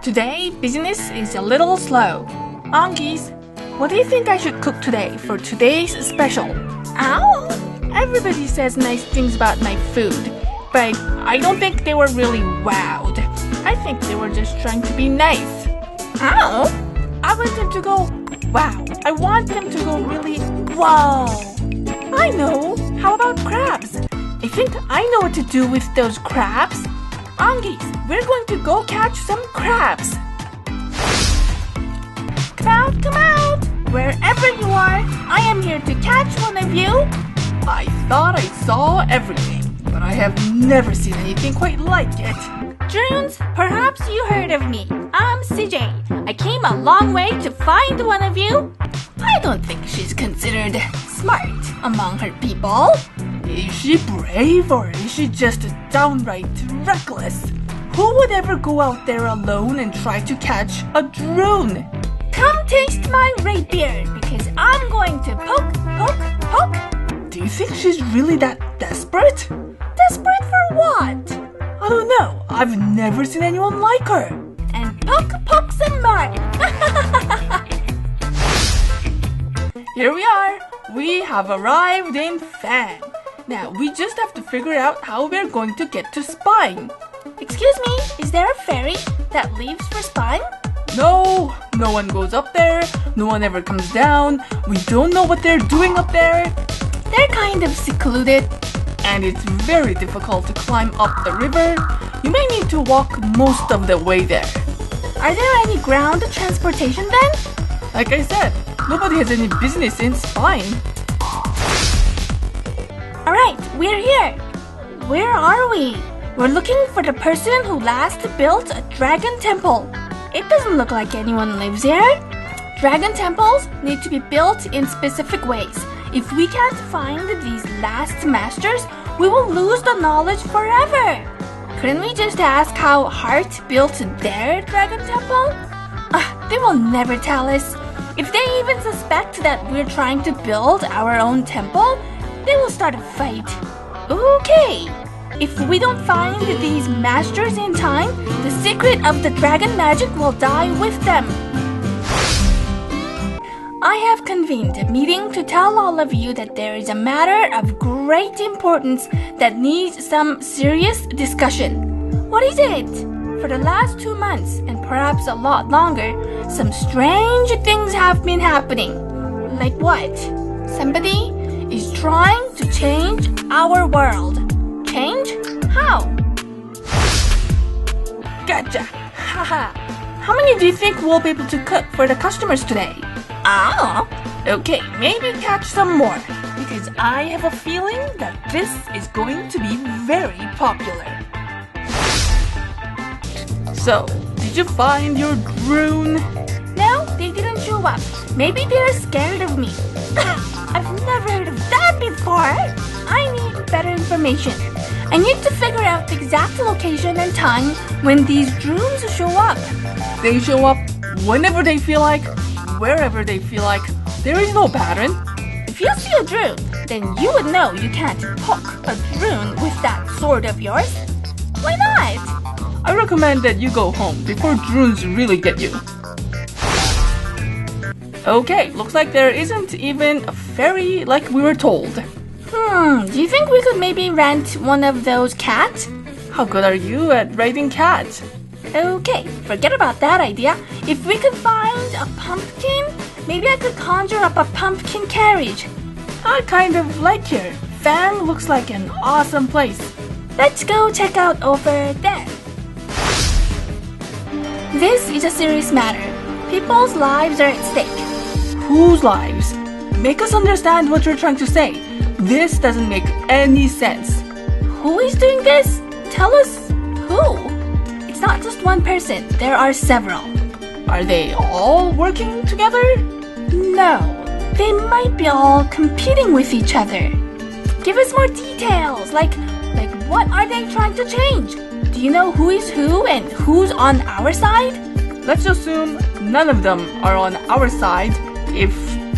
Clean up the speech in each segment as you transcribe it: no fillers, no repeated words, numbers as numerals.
Today, business is a little slow. Angies, what do you think I should cook today for today's special? Ow! Everybody says nice things about my food, but I don't think they were really wowed. I think they were just trying to be nice. Ow! I want them to go wow. I want them to go really wow. I know. How about crabs? I think I know what to do with those crabs. Angies, we're going to go catch some crabs. Come out! Wherever you are, I am here to catch one of you. I thought I saw everything, but I have never seen anything quite like it. Druuns, perhaps you heard of me. I'm CJ. I came a long way to find one of you. I don't think she's considered smart among her people. Is she brave or is she just downright reckless? Who would ever go out there alone and try to catch a Druun? Come taste my red beard because I'm going to poke. Do you think she's really that desperate? Desperate for what? I don't know. I've never seen anyone like her. And poke some more. Here we are. We have arrived in Fang. Now, we just have to figure out how we're going to get to spying. Excuse me, is there a ferry that leaves for spying? No one goes up there. No one ever comes down. We don't know what they're doing up there. They're kind of secluded. And it's very difficult to climb up the river. You may need to walk most of the way there. Are there any ground transportation then? Like I said, nobody has any business in spying. Alright, we're here. Where are we? We're looking for the person who last built a dragon temple. It doesn't look like anyone lives here. Dragon temples need to be built in specific ways. If we can't find these last masters, we will lose the knowledge forever. Couldn't we just ask how Heart built their dragon temple? They will never tell us. If they even suspect that we're trying to build our own temple, they will start a fight. Okay. If we don't find these masters in time, the secret of the dragon magic will die with them. I have convened a meeting to tell all of you that there is a matter of great importance that needs some serious discussion. What is it? For the last 2 months, and perhaps a lot longer, some strange things have been happening. Like what? Somebody is trying to change our world. Change? How? Gotcha! Haha! How many do you think we'll be able to cook for the customers today? Okay, maybe catch some more, because I have a feeling that this is going to be very popular. So, did you find your Druun? No, they didn't show up. Maybe they're scared of me. I've never heard of that before. I need better information. I need to figure out the exact location and time when these Druuns show up. They show up whenever they feel like, wherever they feel like. There is no pattern. If you see a Druun, then you would know you can't poke a Druun with that sword of yours. Why not? I recommend that you go home before Druuns really get you. Okay, looks like there isn't even a ferry like we were told. Do you think we could maybe rent one of those cats? How good are you at riding cats? Okay, forget about that idea. If we could find a pumpkin, maybe I could conjure up a pumpkin carriage. I kind of like here. Fang looks like an awesome place. Let's go check out over there. This is a serious matter. People's lives are at stake. Whose lives? Make us understand what you're trying to say. This doesn't make any sense. Who is doing this? Tell us who. It's not just one person. There are several. Are they all working together? No. They might be all competing with each other. Give us more details. Like what are they trying to change? Do you know who is who and who's on our side? Let's assume none of them are on our side if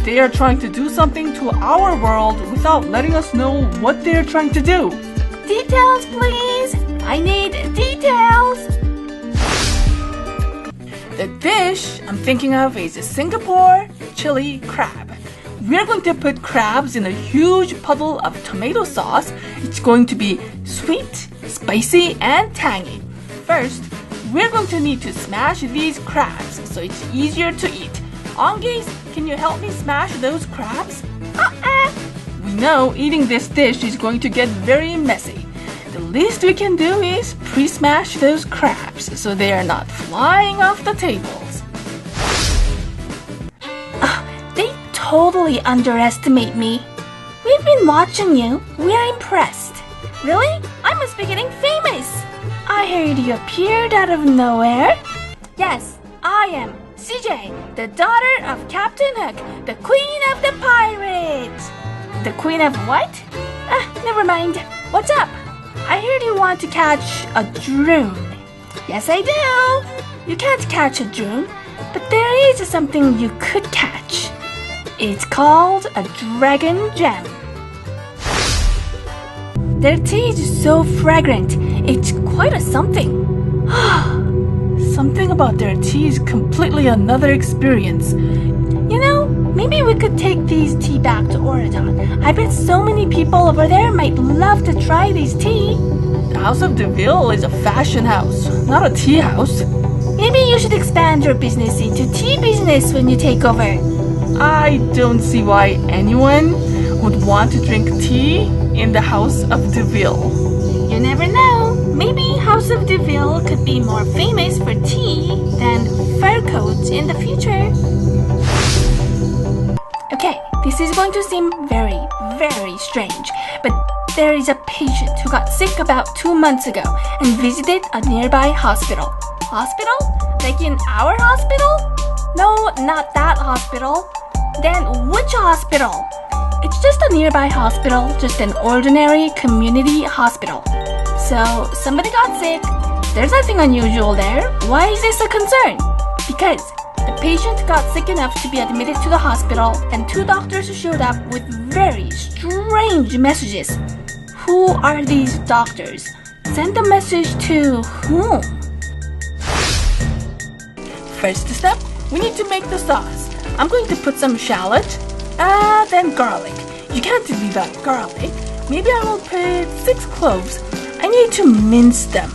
they are trying to do something to our world without letting us know what they're trying to do. Details, please. I need details. The dish I'm thinking of is a Singapore chili crab. We're going to put crabs in a huge puddle of tomato sauce. It's going to be sweet, spicy, and tangy. First, we're going to need to smash these crabs so it's easier to eat. Ongies, can you help me smash those crabs? We know eating this dish is going to get very messy. The least we can do is pre-smash those crabs so they are not flying off the tables. They totally underestimate me. We've been watching you. We're impressed. Really? I must be getting famous. I heard you appeared out of nowhere. Yes, I am CJ, the daughter of Captain Hook, the queen of the pirates. The queen of what? Never mind. What's up? I heard you want to catch a Druun. Yes, I do. You can't catch a Druun, but there is something you could catch. It's called a dragon gem. Their tea is so fragrant. It's quite a something. Something about their tea is completely another experience. You know, maybe we could take these tea back to Oregon. I bet so many people over there might love to try these tea. The House of De Vil is a fashion house, not a tea house. Maybe you should expand your business into tea business when you take over. I don't see why anyone would want to drink tea in the House of De Vil. You never know. Maybe House of De Vil could be more famous for tea than fur coats in the future. Okay, this is going to seem very, very strange, but there is a patient who got sick about 2 months ago and visited a nearby hospital. Hospital? Like in our hospital? No, not that hospital. Then which hospital? It's just a nearby hospital, just an ordinary community hospital. So, somebody got sick. There's nothing unusual there. Why is this a concern? Because the patient got sick enough to be admitted to the hospital, and 2 doctors showed up with very strange messages. Who are these doctors? Send a message to whom? First step, we need to make the sauce. I'm going to put some shallot, then garlic. You can't leave out garlic. Maybe I will put 6 cloves. I need to mince them.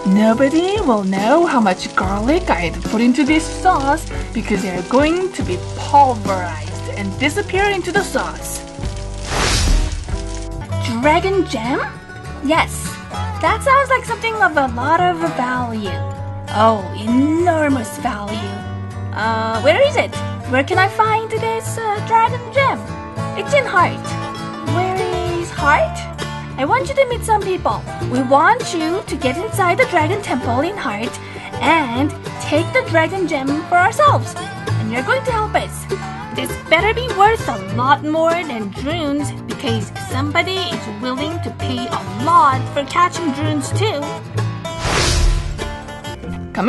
Nobody will know how much garlic I had put into this sauce because they're going to be pulverized and disappear into the sauce. Dragon gem? Yes, that sounds like something of a lot of value. Oh, enormous value. Where is it? Where can I find this dragon gem? It's in Heart. Where is Heart? I want you to meet some people. We want you to get inside the dragon temple in Heart and take the dragon gem for ourselves. And you're going to help us. This better be worth a lot more than Druuns because somebody is willing to pay a lot for catching Druuns too. Come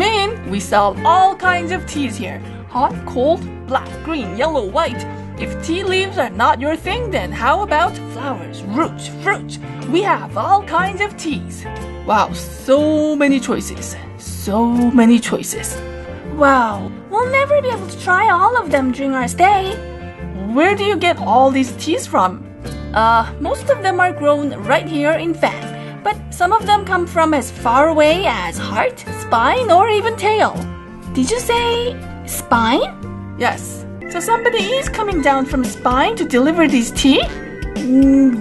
in. We sell all kinds of teas here. Hot, cold, black, green, yellow, white. If tea leaves are not your thing, then how about flowers, roots, fruits? We have all kinds of teas. Wow, so many choices. Wow, we'll never be able to try all of them during our stay. Where do you get all these teas from? Most of them are grown right here in Fang, but some of them come from as far away as Heart, Spine, or even Tail. Did you say Spine? Yes. So somebody is coming down from Spine to deliver these tea?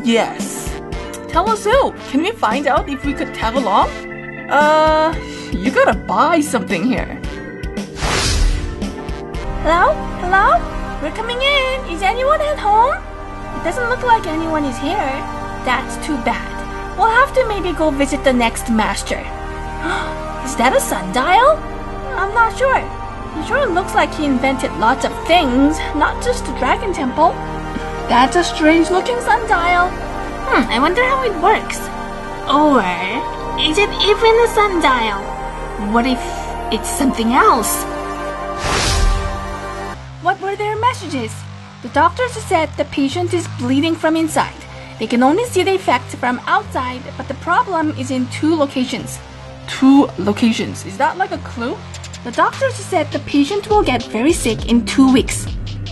Yes. Tell us who. Can we find out if we could tag along? You gotta buy something here. Hello? We're coming in. Is anyone at home? It doesn't look like anyone is here. That's too bad. We'll have to maybe go visit the next master. Is that a sundial? I'm not sure. He sure looks like he invented lots of things, not just the dragon temple. That's a strange-looking sundial. I wonder how it works. Or is it even a sundial? What if it's something else? What were their messages? The doctors said the patient is bleeding from inside. They can only see the effect from outside, but the problem is in 2 locations. 2 locations. Is that like a clue? The doctors said the patient will get very sick in 2 weeks.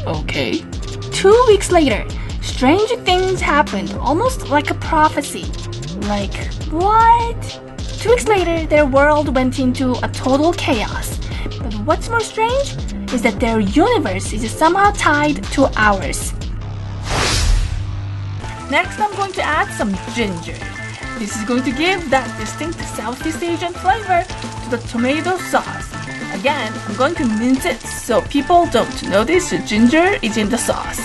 Okay. 2 weeks later, strange things happened, almost like a prophecy. Like, what? 2 weeks later, their world went into a total chaos. But what's more strange is that their universe is somehow tied to ours. Next, I'm going to add some ginger. This is going to give that distinct Southeast Asian flavor to the tomato sauce. Again, I'm going to mince it so people don't notice the ginger is in the sauce.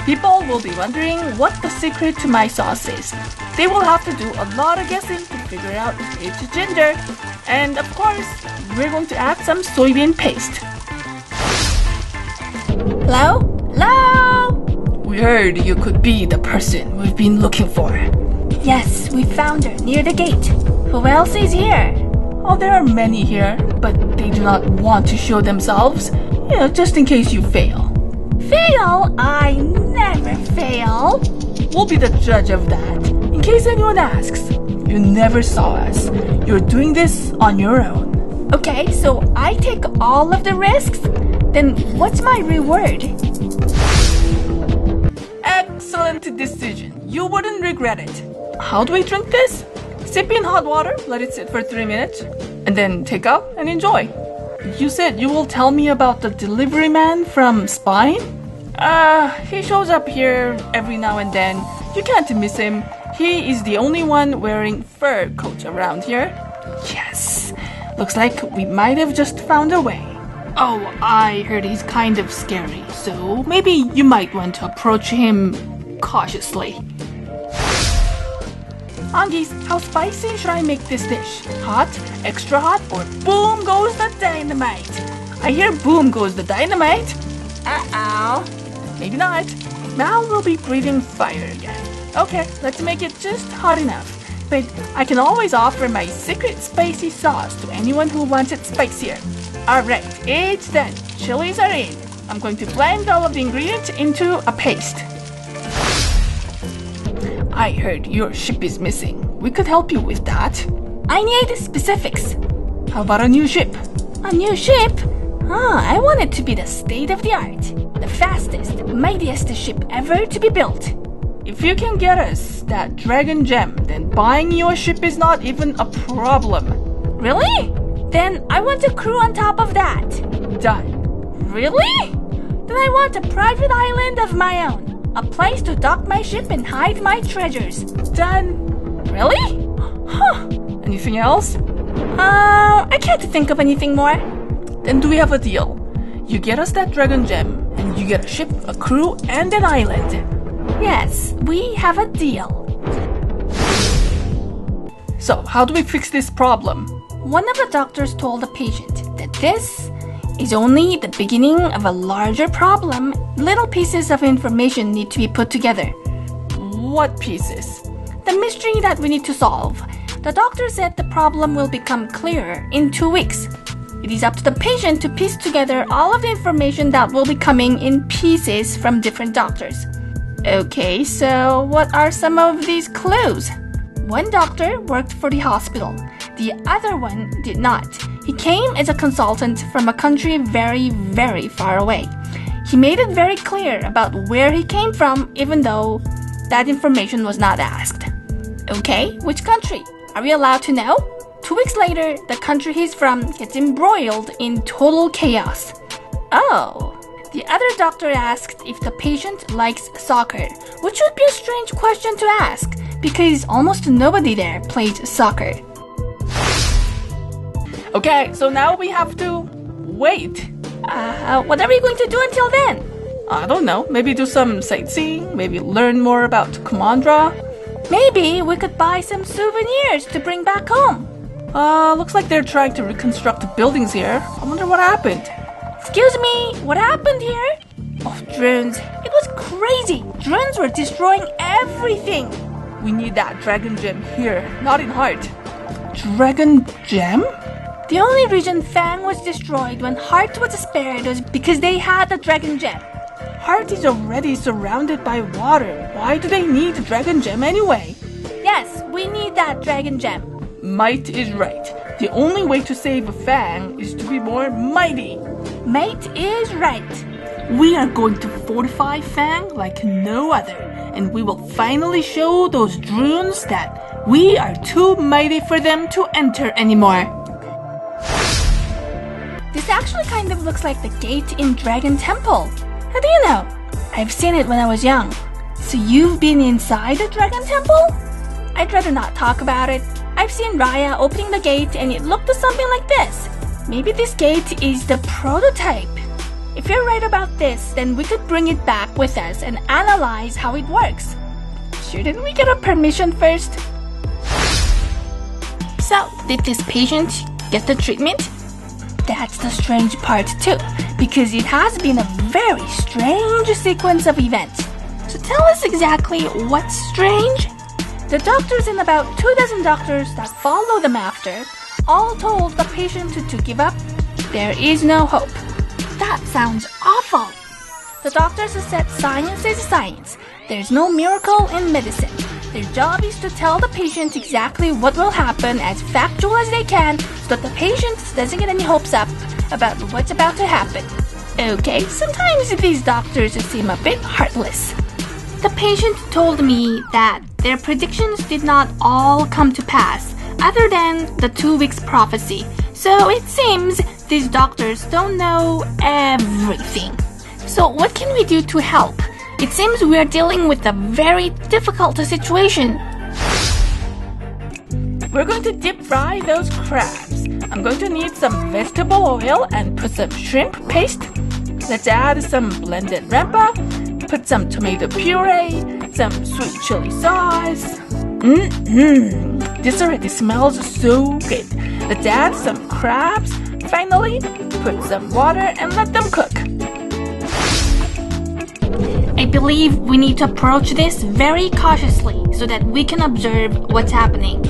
People will be wondering what the secret to my sauce is. They will have to do a lot of guessing to figure out if it's ginger. And of course, we're going to add some soybean paste. Hello? Hello? We heard you could be the person we've been looking for. Yes, we found her near the gate. Who else is here? Oh, there are many here, but they do not want to show themselves. Just in case you fail. Fail? I never fail. We'll be the judge of that. In case anyone asks, you never saw us. You're doing this on your own. Okay, so I take all of the risks? Then what's my reward? Excellent decision. You wouldn't regret it. How do we drink this? Sip in hot water, let it sit for 3 minutes, and then take out and enjoy. You said you will tell me about the Deliveryman from Spine? He shows up here every now and then. You can't miss him. He is the only one wearing fur coat around here. Yes, looks like we might have just found a way. Oh, I heard he's kind of scary, so maybe you might want to approach him cautiously. Angies, how spicy should I make this dish? Hot, extra hot, or boom goes the dynamite? I hear boom goes the dynamite. Uh-oh. Maybe not. Now we'll be breathing fire again. Okay, let's make it just hot enough. But I can always offer my secret spicy sauce to anyone who wants it spicier. Alright, it's done. Chilies are in. I'm going to blend all of the ingredients into a paste. I heard your ship is missing. We could help you with that. I need specifics. How about a new ship? A new ship? I want it to be the state-of-the-art. The fastest, mightiest ship ever to be built. If you can get us that dragon gem, then buying your ship is not even a problem. Really? Then I want a crew on top of that. Done. Really? Then I want a private island of my own. A place to dock my ship and hide my treasures. Done. Really? Huh. Anything else? I can't think of anything more. Then do we have a deal? You get us that dragon gem, and you get a ship, a crew, and an island. Yes, we have a deal. So, how do we fix this problem? One of the doctors told the patient that this is only the beginning of a larger problem. Little pieces of information need to be put together. What pieces? The mystery that we need to solve. The doctor said the problem will become clearer in 2 weeks. It is up to the patient to piece together all of the information that will be coming in pieces from different doctors. Okay, so what are some of these clues? One doctor worked for the hospital. The other one did not. He came as a consultant from a country very, very far away. He made it very clear about where he came from, even though that information was not asked. Okay, which country? Are we allowed to know? 2 weeks later, the country he's from gets embroiled in total chaos. Oh. The other doctor asked if the patient likes soccer, which would be a strange question to ask, because almost nobody there plays soccer. Okay, so now we have to wait. What are we going to do until then? I don't know, maybe do some sightseeing, maybe learn more about Kumandra. Maybe we could buy some souvenirs to bring back home. Looks like they're trying to reconstruct the buildings here. I wonder what happened. Excuse me, what happened here? Oh, Druuns, it was crazy. Druuns were destroying everything. We need that dragon gem here, not in Heart. Dragon gem? The only reason Fang was destroyed when Heart was spared was because they had the dragon gem. Heart is already surrounded by water. Why do they need the dragon gem anyway? Yes, we need that dragon gem. Might is right. The only way to save Fang is to be more mighty. Mate is right. We are going to fortify Fang like no other, and we will finally show those Druuns that we are too mighty for them to enter anymore. This actually kind of looks like the gate in Dragon Temple. How do you know? I've seen it when I was young. So you've been inside the Dragon Temple? I'd rather not talk about it. I've seen Raya opening the gate and it looked something like this. Maybe this gate is the prototype. If you're right about this, then we could bring it back with us and analyze how it works. Shouldn't we get a permission first? So, did this patient get the treatment? That's the strange part too, because it has been a very strange sequence of events. So tell us exactly what's strange? The doctors and about 24 doctors that follow them after all told the patient to give up. There is no hope. That sounds awful. The doctors said science is science. There's no miracle in medicine. Their job is to tell the patient exactly what will happen as factual as they can so that the patient doesn't get any hopes up about what's about to happen. Okay, sometimes these doctors seem a bit heartless. The patient told me that their predictions did not all come to pass, other than the 2 weeks prophecy. So it seems these doctors don't know everything. So what can we do to help? It seems we are dealing with a very difficult situation. We're going to deep fry those crabs. I'm going to need some vegetable oil and put some shrimp paste. Let's add some blended rampa, put some tomato puree, some sweet chili sauce. This already smells so good. Let's add some crabs. Finally, put some water and let them cook. I believe we need to approach this very cautiously so that we can observe what's happening.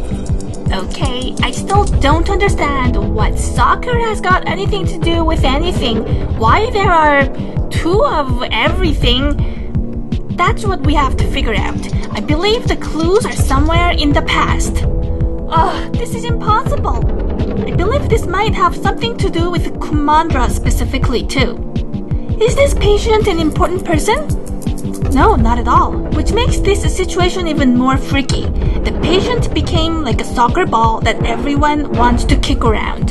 Okay, I still don't understand what soccer has got anything to do with anything. Why there are 2 of everything? That's what we have to figure out. I believe the clues are somewhere in the past. This is impossible. I believe this might have something to do with Kumandra specifically too. Is this patient an important person? No, not at all. Which makes this situation even more freaky. The patient became like a soccer ball that everyone wants to kick around.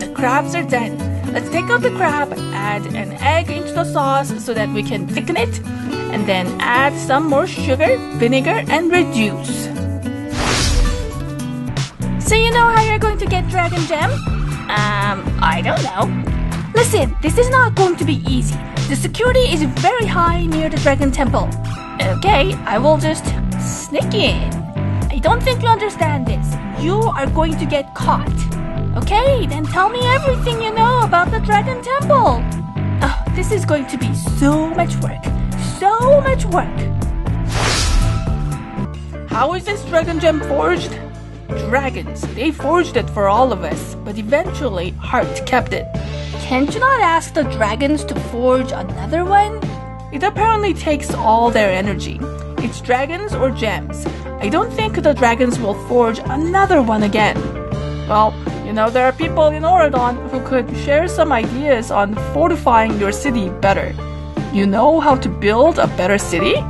The crabs are done. Let's take out the crab, add an egg into the sauce so that we can thicken it, and then add some more sugar, vinegar, and reduce. So you know how you're going to get Dragon Gem? I don't know. Listen, this is not going to be easy. The security is very high near the Dragon Temple. Okay, I will just sneak in. I don't think you understand this. You are going to get caught. Okay, then tell me everything you know about the Dragon Temple. This is going to be so much work. So much work. How is this dragon gem forged? Dragons, they forged it for all of us, but eventually Heart kept it. Can't you not ask the dragons to forge another one? It apparently takes all their energy. It's dragons or gems. I don't think the dragons will forge another one again. Well, you know, there are people in Oradon who could share some ideas on fortifying your city better. You know how to build a better city?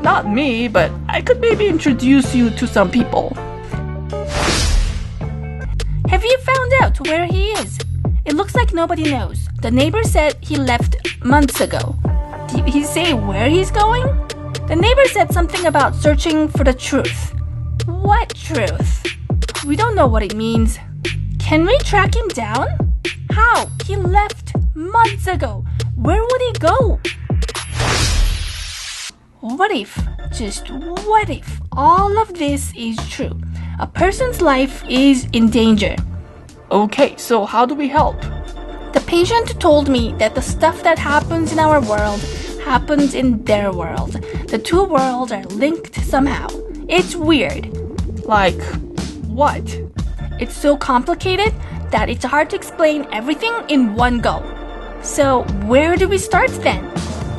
Not me, but I could maybe introduce you to some people. Have you found out where he is? It looks like nobody knows. The neighbor said he left months ago. Did he say where he's going? The neighbor said something about searching for the truth. What truth? We don't know what it means. Can we track him down? How? He left months ago. Where would he go? What if, just what if, all of this is true? A person's life is in danger. Okay, so how do we help? The patient told me that the stuff that happens in our world happens in their world. The 2 worlds are linked somehow. It's weird. Like, what? It's so complicated that it's hard to explain everything in one go. So, where do we start then?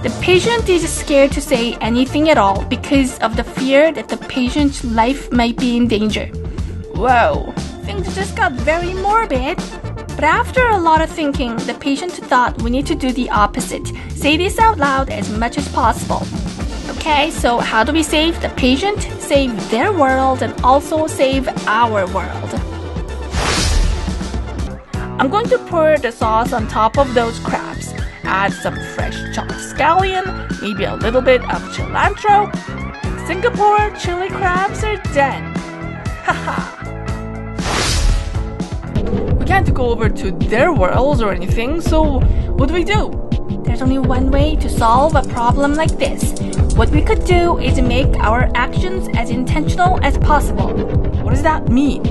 The patient is scared to say anything at all because of the fear that the patient's life might be in danger. Whoa, things just got very morbid. But after a lot of thinking, the patient thought we need to do the opposite. Say this out loud as much as possible. Okay, so how do we save the patient, save their world, and also save our world? I'm going to pour the sauce on top of those crabs. Add some fresh chopped scallion, maybe a little bit of cilantro. Singapore chili crabs are done. Haha. We can't go over to their worlds or anything, so what do? There's only one way to solve a problem like this. What we could do is make our actions as intentional as possible. What does that mean?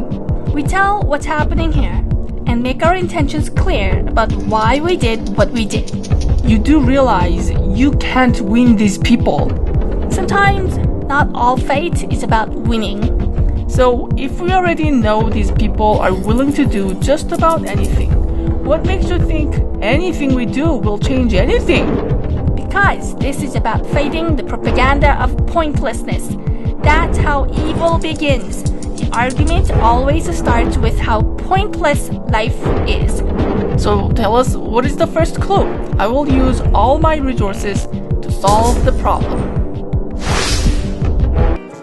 We tell what's happening here and make our intentions clear about why we did what we did. You do realize you can't win these people. Sometimes, not all fate is about winning. So, if we already know these people are willing to do just about anything, what makes you think anything we do will change anything? Because this is about fighting the propaganda of pointlessness. That's how evil begins. The argument always starts with how pointless life is. So tell us, what is the first clue? I will use all my resources to solve the problem.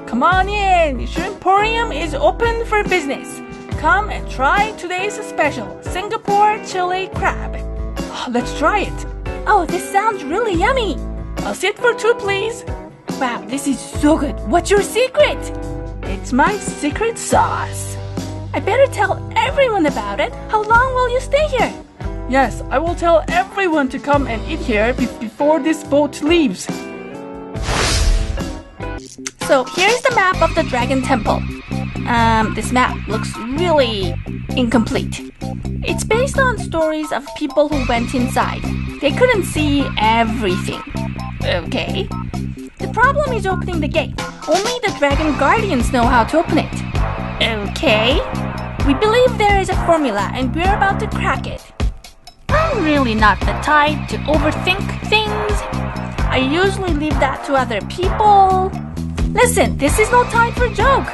Come on in! Shrimporium is open for business. Come and try today's special, Singapore chili crab. Let's try it. Oh, this sounds really yummy. A seat for two, please. Wow, this is so good. What's your secret? It's my secret sauce. I better tell everyone about it. How long will you stay here? Yes, I will tell everyone to come and eat here before this boat leaves. So here's the map of the Dragon Temple. This map looks really incomplete. It's based on stories of people who went inside. They couldn't see everything. Okay. The problem is opening the gate. Only the Dragon Guardians know how to open it. Okay. We believe there is a formula and we're about to crack it. I'm really not the type to overthink things. I usually leave that to other people. Listen, this is no time for joke.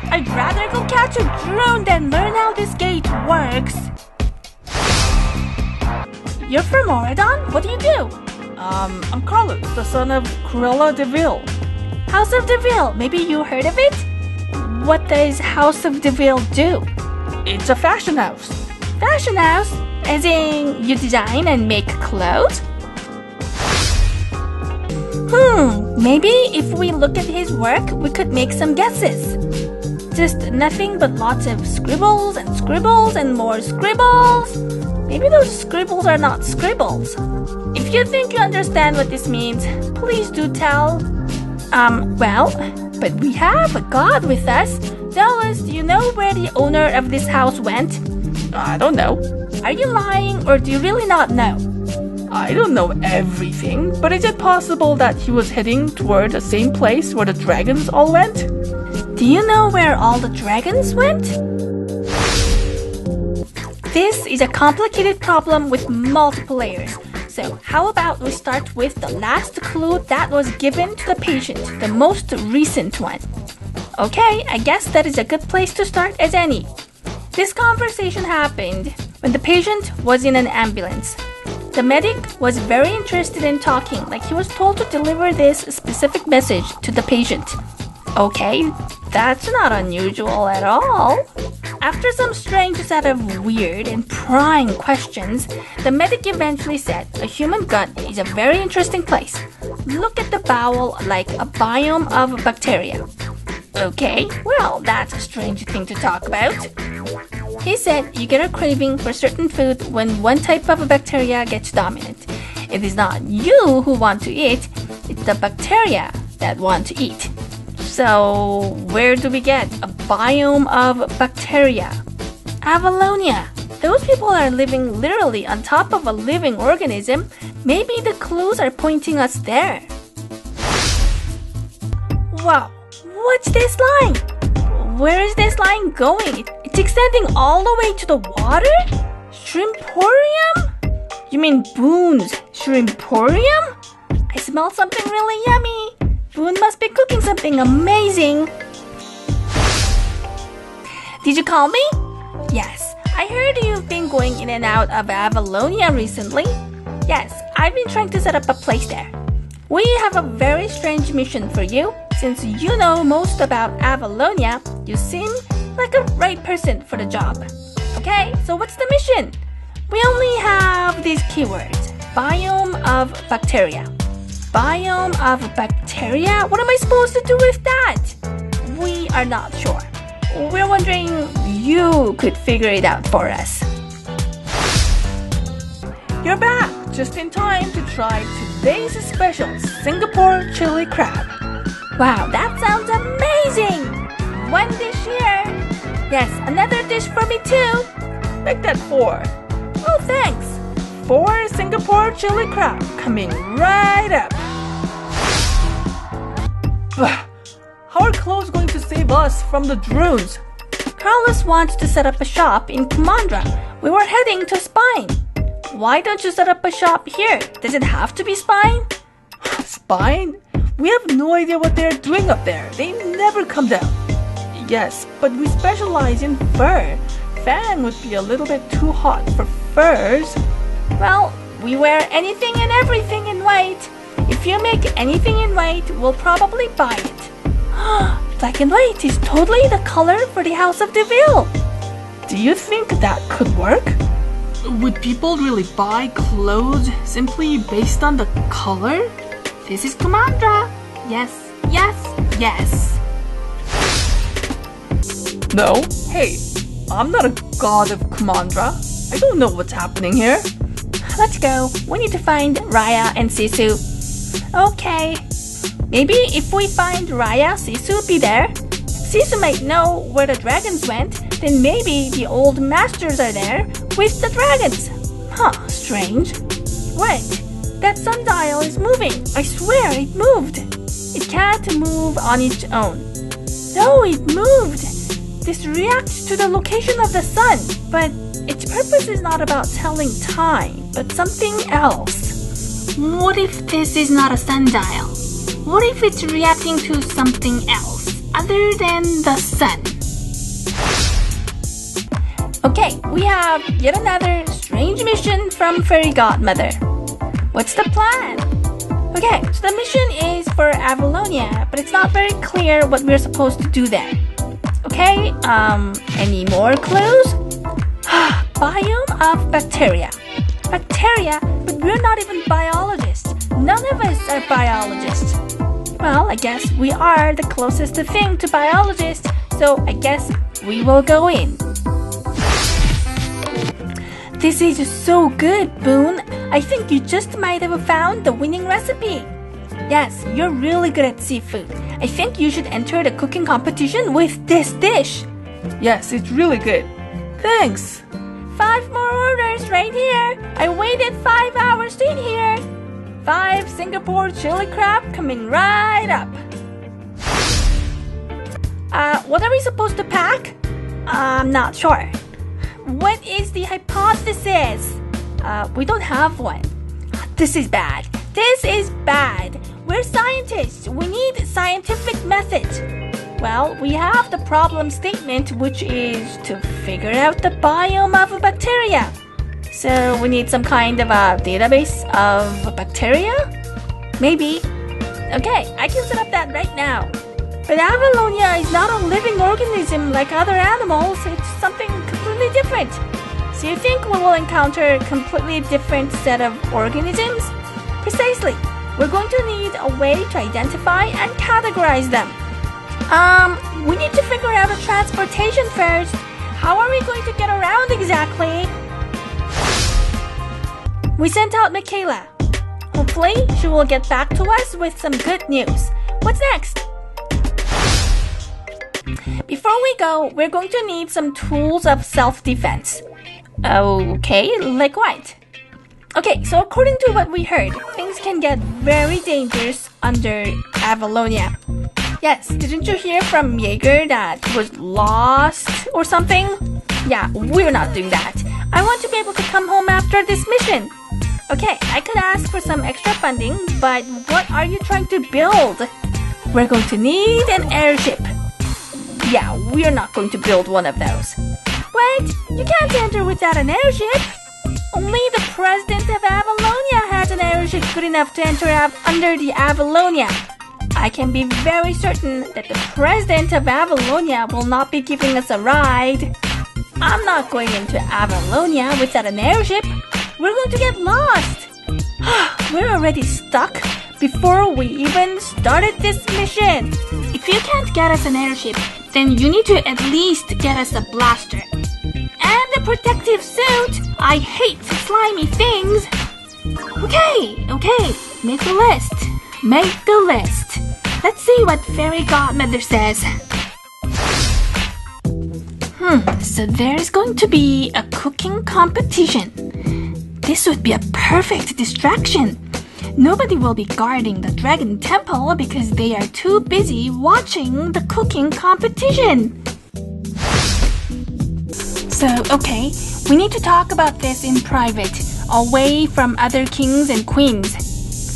I'd rather go catch a Druun than learn how this gate works. You're from Oredon? What do you do? I'm Carlos, the son of Raya de Vil. House of De Vil, maybe you heard of it? What does House of De Vil do? It's a fashion house. Fashion house? As in, you design and make clothes? Maybe if we look at his work, we could make some guesses. Just nothing but lots of scribbles and more scribbles. Maybe those scribbles are not scribbles. If you think you understand what this means, please do tell. But we have a god with us. Tell us, do you know where the owner of this house went? I don't know. Are you lying or do you really not know? I don't know everything, but is it possible that he was heading toward the same place where the dragons all went? Do you know where all the dragons went? This is a complicated problem with multiple layers. So how about we start with the last clue that was given to the patient, the most recent one. Okay, I guess that is a good place to start as any. This conversation happened when the patient was in an ambulance. The medic was very interested in talking, like he was told to deliver this specific message to the patient. Okay, that's not unusual at all. After some strange set of weird and prying questions, the medic eventually said a human gut is a very interesting place. Look at the bowel like a biome of bacteria. Okay, well, that's a strange thing to talk about. He said you get a craving for certain food when one type of bacteria gets dominant. It is not you who want to eat, it's the bacteria that want to eat. So, where do we get a biome of bacteria? Avalonia. Those people are living literally on top of a living organism. Maybe the clues are pointing us there. Wow, what's this line? Where is this line going? It's extending all the way to the water? Shrimporium? You mean Boun's Shrimporium? I smell something really yummy. Boun must be cooking something amazing. Did you call me? Yes, I heard you've been going in and out of Avalonia recently. Yes, I've been trying to set up a place there. We have a very strange mission for you. Since you know most about Avalonia, you seem like a right person for the job. Okay, so what's the mission? We only have these keywords. Biome of bacteria. Biome of bacteria? What am I supposed to do with that? We are not sure. We're wondering you could figure it out for us. You're back just in time to try today's special Singapore chili crab. Wow, that sounds amazing! One dish here. Yes, another dish for me too. Make that 4. Oh, thanks. 4 Singapore chili crab coming right up. How are clothes going to save us from the Druuns? Carlos wants to set up a shop in Kumandra. We were heading to Spine. Why don't you set up a shop here? Does it have to be Spine? Spine? We have no idea what they're doing up there. They never come down. Yes, but we specialize in fur. Fang would be a little bit too hot for furs. Well, we wear anything and everything in white. If you make anything in white, we'll probably buy it. Black and white is totally the color for the House of De Vil. Do you think that could work? Would people really buy clothes simply based on the color? This is Kumandra. Yes, yes, yes. No, hey, I'm not a god of Kumandra. I don't know what's happening here. Let's go. We need to find Raya and Sisu. Okay. Maybe if we find Raya, Sisu will be there. Sisu might know where the dragons went. Then maybe the old masters are there with the dragons. Huh, strange. Wait, that sundial is moving. I swear it moved. It can't move on its own. No, it moved. This reacts to the location of the sun, but its purpose is not about telling time, but something else. What if this is not a sundial? What if it's reacting to something else other than the sun? Okay, we have yet another strange mission from Fairy Godmother. What's the plan? Okay, so the mission is for Avalonia, but it's not very clear what we're supposed to do there. Okay, any more clues? Biome of bacteria. Bacteria? But we're not even biologists. None of us are biologists. Well, I guess we are the closest thing to biologists, so I guess we will go in. This is so good, Boun. I think you just might have found the winning recipe. Yes, you're really good at seafood. I think you should enter the cooking competition with this dish. Yes, it's really good. Thanks. 5 more orders right here. I waited 5 hours to eat here. 5 Singapore chili crab coming right up. What are we supposed to pack? I'm not sure. What is the hypothesis? We don't have one. This is bad. This is bad. We're scientists. We need scientific methods. Well, we have the problem statement, which is to figure out the biome of a bacteria. So we need some kind of a database of bacteria? Maybe. Okay, I can set up that right now. But Avalonia is not a living organism like other animals. It's something completely different. So you think we will encounter a completely different set of organisms? Precisely. We're going to need a way to identify and categorize them. We need to figure out a transportation first. How are we going to get around exactly? We sent out McKeyla. Hopefully, she will get back to us with some good news. What's next? Before we go, we're going to need some tools of self-defense. Okay, like what? Okay, so according to what we heard, things can get very dangerous under Avalonia. Yes, didn't you hear from Jaeger that he was lost or something? Yeah, we're not doing that. I want to be able to come home after this mission. Okay, I could ask for some extra funding, but what are you trying to build? We're going to need an airship. Yeah, we're not going to build one of those. Wait, you can't enter without an airship. Only the president of Avalonia has an airship good enough to enter under the Avalonia. I can be very certain that the president of Avalonia will not be giving us a ride. I'm not going into Avalonia without an airship. We're going to get lost. We're already stuck before we even started this mission. If you can't get us an airship, then you need to at least get us a blaster. And a protective suit. I hate slimy things. Okay. Make the list. Make the list. Let's see what Fairy Godmother says. So there's going to be a cooking competition. This would be a perfect distraction. Nobody will be guarding the Dragon Temple because they are too busy watching the cooking competition. So, okay, we need to talk about this in private, away from other kings and queens.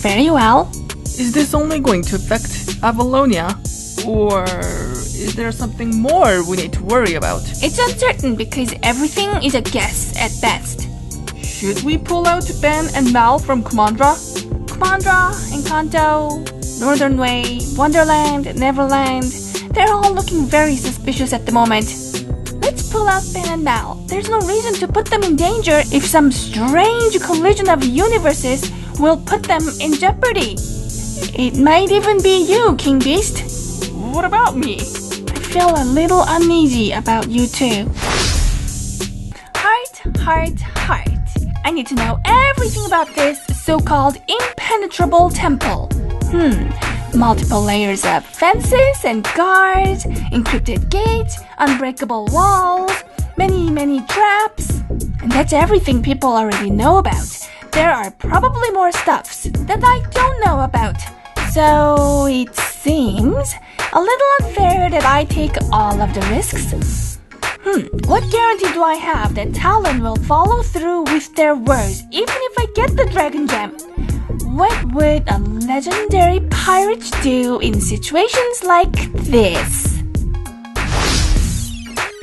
Very well. Is this only going to affect Avalonia? Or is there something more we need to worry about? It's uncertain because everything is a guess at best. Should we pull out Ben and Mal from Kumandra? Kumandra, Encanto, Northern Way, Wonderland, Neverland, they're all looking very suspicious at the moment. Let's pull out Ben and Mal. There's no reason to put them in danger if some strange collision of universes will put them in jeopardy. It might even be you, King Beast. What about me? I feel a little uneasy about you too. Heart. I need to know everything about this so-called impenetrable temple. Multiple layers of fences and guards, encrypted gates, unbreakable walls, many traps. And that's everything people already know about. There are probably more stuffs that I don't know about. So it seems a little unfair that I take all of the risks. What guarantee do I have that Talon will follow through with their words even if I get the Dragon Gem? What would a legendary pirate do in situations like this?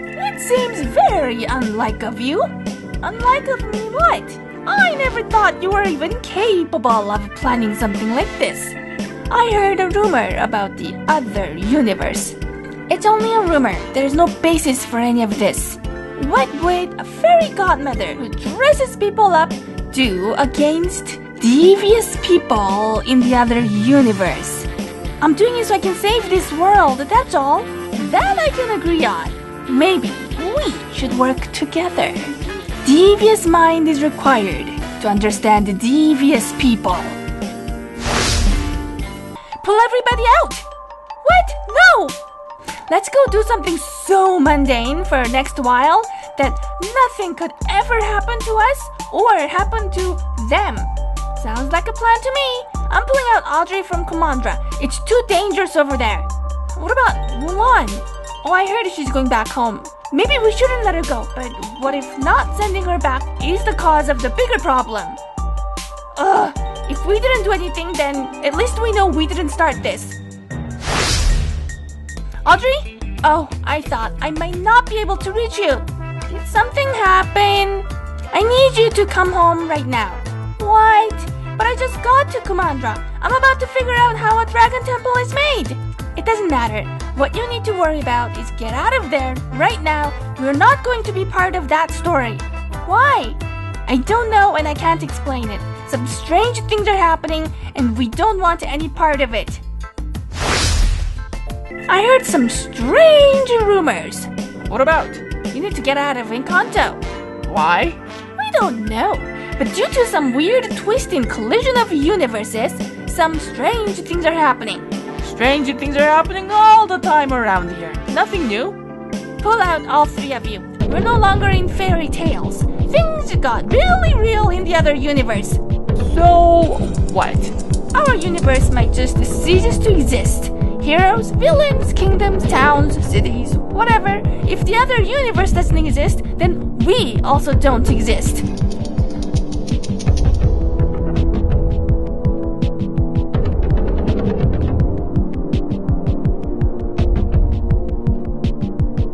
It seems very unlike of you. Unlike of me what? I never thought you were even capable of planning something like this. I heard a rumor about the other universe. It's only a rumor. There's no basis for any of this. What would a fairy godmother who dresses people up do against devious people in the other universe? I'm doing it so I can save this world, that's all. That I can agree on. Maybe we should work together. Devious mind is required to understand the devious people. Pull everybody out! What? No! Let's go do something so mundane for next while that nothing could ever happen to us or happen to them. Sounds like a plan to me. I'm pulling out Audrey from Kumandra. It's too dangerous over there. What about Mulan? Oh, I heard she's going back home. Maybe we shouldn't let her go, but what if not sending her back is the cause of the bigger problem? If we didn't do anything, then at least we know we didn't start this. Audrey? Oh, I thought I might not be able to reach you. Did something happen? I need you to come home right now. What? But I just got to Kumandra. I'm about to figure out how a dragon temple is made. It doesn't matter. What you need to worry about is get out of there right now. We're not going to be part of that story. Why? I don't know and I can't explain it. Some strange things are happening and we don't want any part of it. I heard some strange rumors. What about? You need to get out of Encanto. Why? I don't know. But due to some weird twist in collision of universes, some strange things are happening. Strange things are happening all the time around here. Nothing new. Pull out all three of you. We're no longer in fairy tales. Things got really real in the other universe. So, what? Our universe might just cease to exist. Heroes, villains, kingdoms, towns, cities, whatever. If the other universe doesn't exist, then we also don't exist.